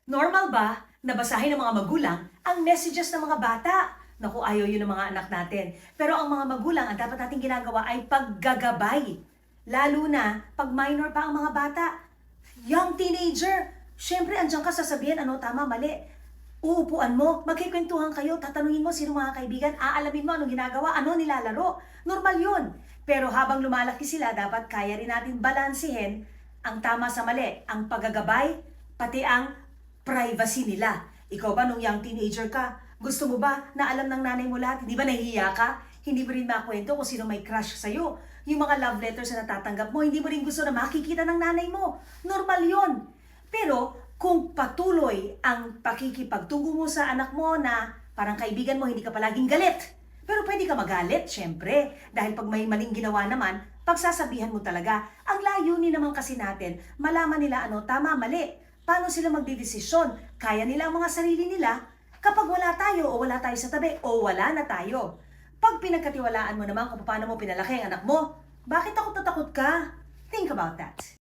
Normal ba na basahin ng mga magulang ang messages ng mga bata? Naku, ayaw yun ng mga anak natin. Pero ang mga magulang, ang dapat natin ginagawa ay paggagabay. Lalo na pag minor pa ang mga bata. Young teenager, syempre andyan ka sasabihin ano tama, mali. Uupuan mo, magkikwentuhan kayo, tatanungin mo sino mga kaibigan, aalamin mo anong ginagawa, ano nilalaro. Normal yun. Pero habang lumalaki sila, dapat kaya rin natin balansehin ang tama sa mali, ang paggagabay, pati ang privacy nila. Ikaw ba nung young teenager ka, gusto mo ba na alam ng nanay mo lahat? Hindi ba nahihiya ka? Hindi mo rin makwento kung sino may crush sa'yo. Yung mga love letters na natatanggap mo, hindi mo rin gusto na makikita ng nanay mo. Normal yon. Pero kung patuloy ang pakikipagtungo mo sa anak mo na parang kaibigan mo, hindi ka palaging galit. Pero pwede ka magalit, syempre. Dahil pag may maling ginawa naman, pagsasabihan mo talaga. Ang layunin naman kasi natin, malaman nila ano, tama, mali. Paano sila magdidesisyon? Kaya nila ang mga sarili nila kapag wala tayo o wala tayo sa tabi o wala na tayo. Pag pinagkatiwalaan mo naman kung paano mo pinalaki ang anak mo, bakit takot na takot ka? Think about that.